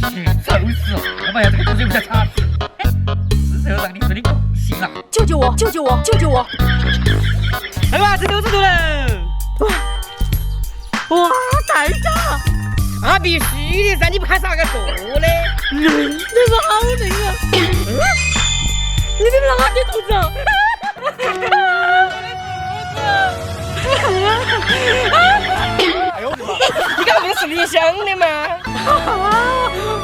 丑死了！我们要这个东西不下叉子，是头让你说的共性啊！救救我！救救我！救救我！哎哇，这都是多人！哇，太大！啊，必须的噻！你不看是哪个做的？那是好冷啊！你们哪里肚子？哎呦我的妈！你刚不是理想的吗？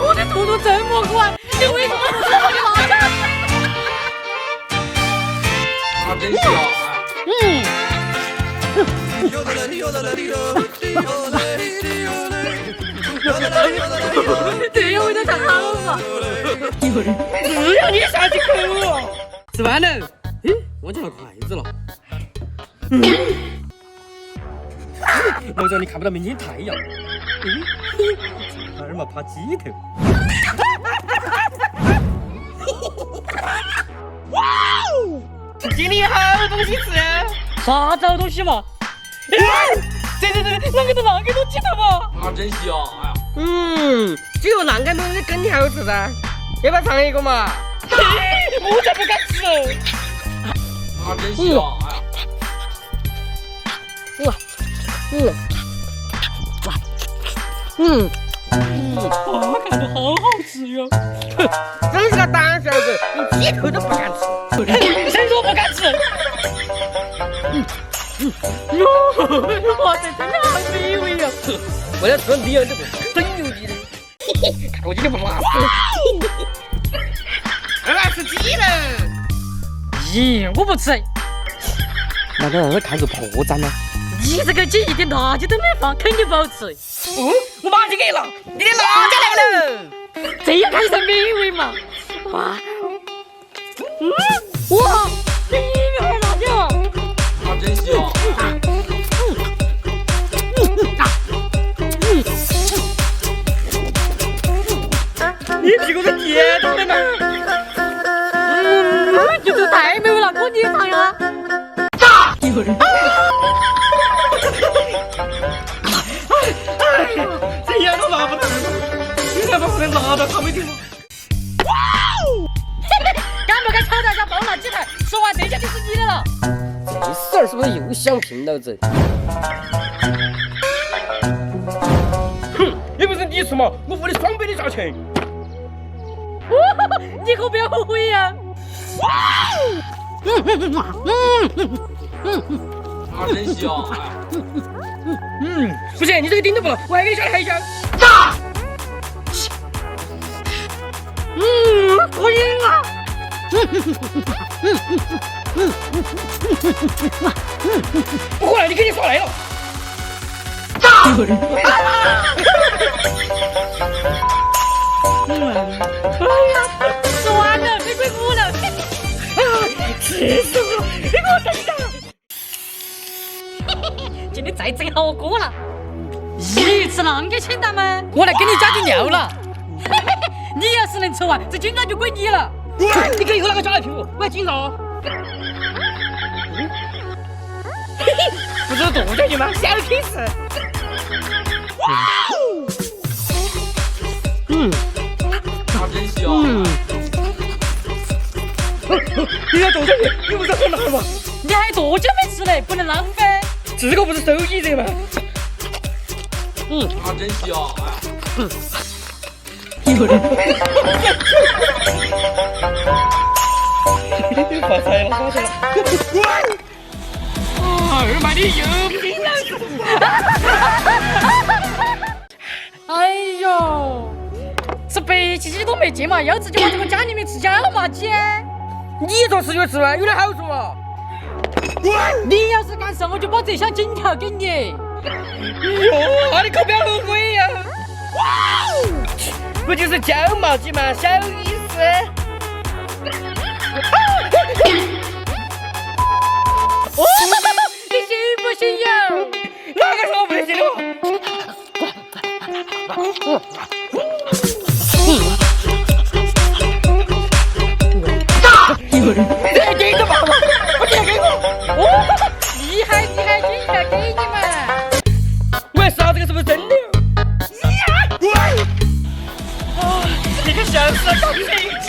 我的肚子这么宽，你为什么不是我的妈妈？啊，真香！这样味道才好嘛！只要你下去口。吃饭了。忘记拿筷子了。楼上你看不到明天太阳。二嘛怕鸡头。哇哦！今天好东西吃。啥子好东西嘛？对，啷个都记得嘛？啊，真香！哎呀，只有啷个东西更好吃噻，要不要尝一个嘛？我才不敢吃！啊，真香！哎呀，看着好好吃哟！真是个胆小鬼，连鸡头都不敢吃。谁说不敢吃？哇塞，真的好美味呀！为了吃你儿子真牛逼的，看我今天不拉死你！来吃鸡了！咦，我不吃。那个儿看着破绽了。你这个鸡一点辣椒都没放，肯定不好吃。我马上就给了，你的辣椒来了。这样看才美味嘛！哇，哇，这一面辣椒。啊，真香！你屁股是甜的吗？这个太美味了，我你尝呀。这样都拿不到，你才把我的拿到他们地方。敢不敢挑战一下爆辣鸡排？说完这下就是你的了。这事儿是不是又想骗老子？哼，也不是你吃嘛，我付你双倍的价钱。你可不要后悔呀！啊，真香！不行，你这个顶都不了，我还给你加还一下。可以啊！不过来，你肯定耍赖了。吃完了，没鬼谷了。气死我了！你给我等一下。今天再整好锅了。咦，吃啷个简单吗？我来给你加点料了。你要是能吃完，这今朝就归你了。你给以后那个加来骗我，我还紧张。不是剁下去吗？小 case。啊，真香！你要剁下去，你不是很难吗？你还多久没吃嘞？不能浪费。这个不是手艺人吗？啊，真香！发财了，发财了！二妈，你有病啊！哎呦，吃白切鸡都没劲嘛，要吃就往这个家里面吃小麻鸡。你做吃就吃完，有点好处嘛。你要是敢吃，我就把这箱金条给你。哟，你可不要后悔呀！不就是椒麻鸡嘛，小意思。你信不信呀？哪个说我不能信的我？给个爸爸，我今天给我。厉害，金条给你嘛。我要杀这个是不是真的？像是个飞机。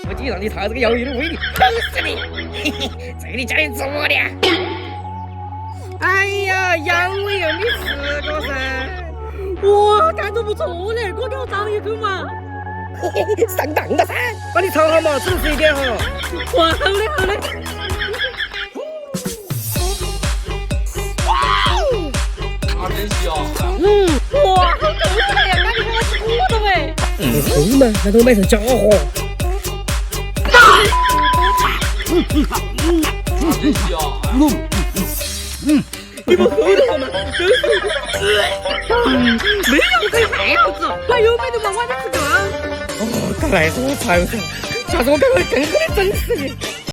我就让你尝这个摇鱼的威力，疼死你！嘿嘿，这里家里做的。哎呀，杨伟又没4个噻。哇，感觉不错嘞，我给我尝一口嘛。嘿嘿，上当了噻！把你尝好嘛，仔细一点哈。哇，好嘞好嘞。好珍惜哦。哇，好够了呀，感觉我吃果了喂。够嘛，那都买成假货。好珍惜哦。你们喝的好吗？没有可以配猴子，还有没得嘛？我还没吃够。哦，看来是我馋噻，下次我赶快更狠的整死你！